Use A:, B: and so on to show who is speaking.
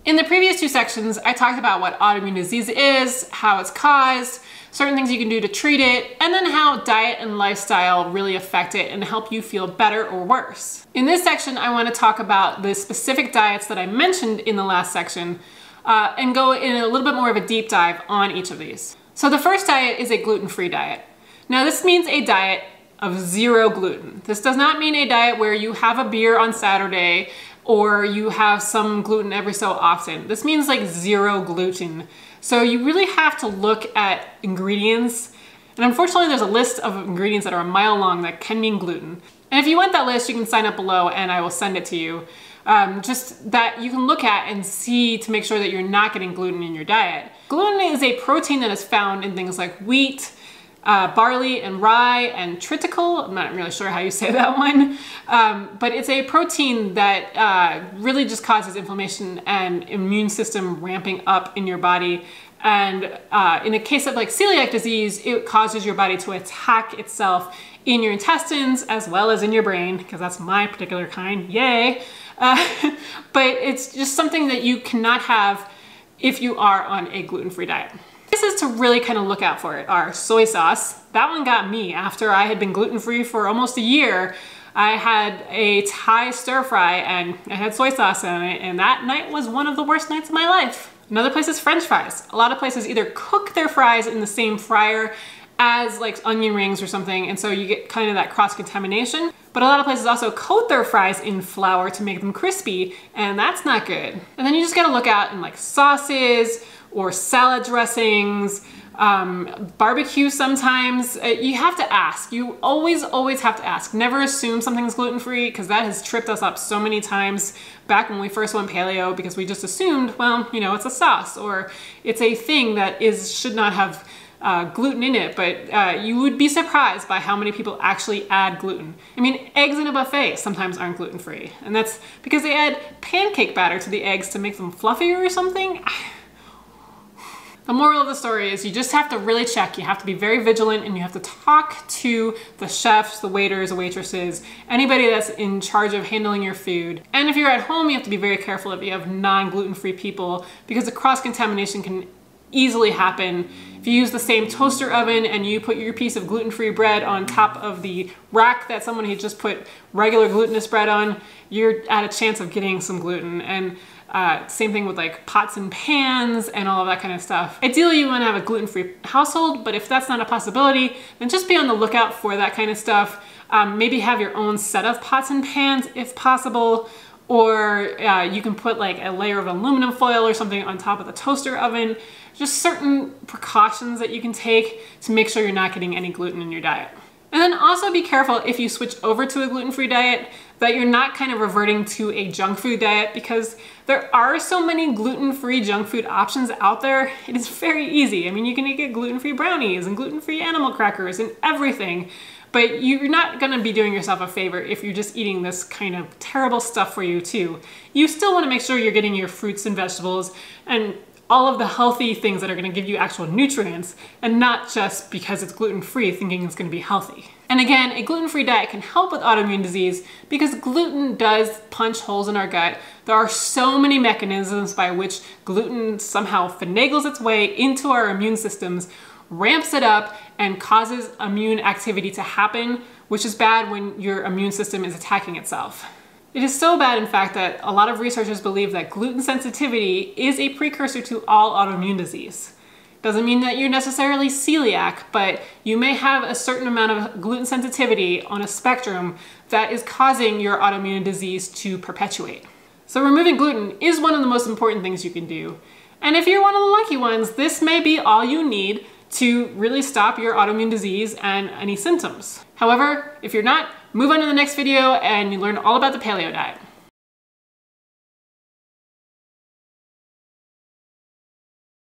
A: In the previous two sections, I talked about what autoimmune disease is, how it's caused, certain things you can do to treat it, and then how diet and lifestyle really affect it and help you feel better or worse. In this section, I want to talk about the specific diets that I mentioned in the last section and go in a little bit more of a deep dive on each of these. So the first diet is a gluten-free diet. Now this means a diet of zero gluten. This does not mean a diet where you have a beer on Saturday or you have some gluten every so often. This means like zero gluten. So you really have to look at ingredients. And unfortunately, there's a list of ingredients that are a mile long that can mean gluten. And if you want that list, you can sign up below and I will send it to you. Just that you can look at and see to make sure that you're not getting gluten in your diet. Gluten is a protein that is found in things like wheat, barley and rye and triticale. I'm not really sure how you say that one, but it's a protein that really just causes inflammation and immune system ramping up in your body. And in a case of like celiac disease, it causes your body to attack itself in your intestines as well as in your brain, because that's my particular kind, yay. But it's just something that you cannot have if you are on a gluten-free diet. Places to really kind of look out for it are soy sauce. That one got me after I had been gluten-free for almost a year. I had a Thai stir fry and I had soy sauce in it, and that night was one of the worst nights of my life. Another place is French fries. A lot of places either cook their fries in the same fryer as like onion rings or something, and so you get kind of that cross-contamination. But a lot of places also coat their fries in flour to make them crispy, and that's not good. And then you just gotta look out in like sauces or salad dressings, barbecue sometimes. You have to ask. You always have to ask. Never assume something's gluten-free, because that has tripped us up so many times back when we first went paleo, because we just assumed, well, you know, it's a sauce or it's a thing that should not have gluten in it, but you would be surprised by how many people actually add gluten. I mean, eggs in a buffet sometimes aren't gluten-free, and that's because they add pancake batter to the eggs to make them fluffier or something. The moral of the story is you just have to really check. You have to be very vigilant, and you have to talk to the chefs, the waiters, the waitresses, anybody that's in charge of handling your food. And if you're at home, you have to be very careful if you have non-gluten-free people, because the cross-contamination can easily happen. If you use the same toaster oven and you put your piece of gluten-free bread on top of the rack that someone had just put regular glutinous bread on, you're at a chance of getting some gluten. And same thing with like pots and pans and all of that kind of stuff. Ideally, you want to have a gluten-free household, but if that's not a possibility, then just be on the lookout for that kind of stuff. Maybe have your own set of pots and pans if possible, or you can put like a layer of aluminum foil or something on top of the toaster oven. Just certain precautions that you can take to make sure you're not getting any gluten in your diet. And then also be careful if you switch over to a gluten-free diet that you're not kind of reverting to a junk food diet, because there are so many gluten-free junk food options out there. It is very easy. I mean, you can get gluten-free brownies and gluten-free animal crackers and everything, but you're not gonna be doing yourself a favor if you're just eating this kind of terrible stuff for you too. You still wanna make sure you're getting your fruits and vegetables and all of the healthy things that are gonna give you actual nutrients, and not just because it's gluten-free thinking it's gonna be healthy. And again, a gluten-free diet can help with autoimmune disease because gluten does punch holes in our gut. There are so many mechanisms by which gluten somehow finagles its way into our immune systems, ramps it up, and causes immune activity to happen, which is bad when your immune system is attacking itself. It is so bad, in fact, that a lot of researchers believe that gluten sensitivity is a precursor to all autoimmune disease. Doesn't mean that you're necessarily celiac, but you may have a certain amount of gluten sensitivity on a spectrum that is causing your autoimmune disease to perpetuate. So removing gluten is one of the most important things you can do. And if you're one of the lucky ones, this may be all you need to really stop your autoimmune disease and any symptoms. However, if you're not, move on to the next video and you learn all about the paleo diet.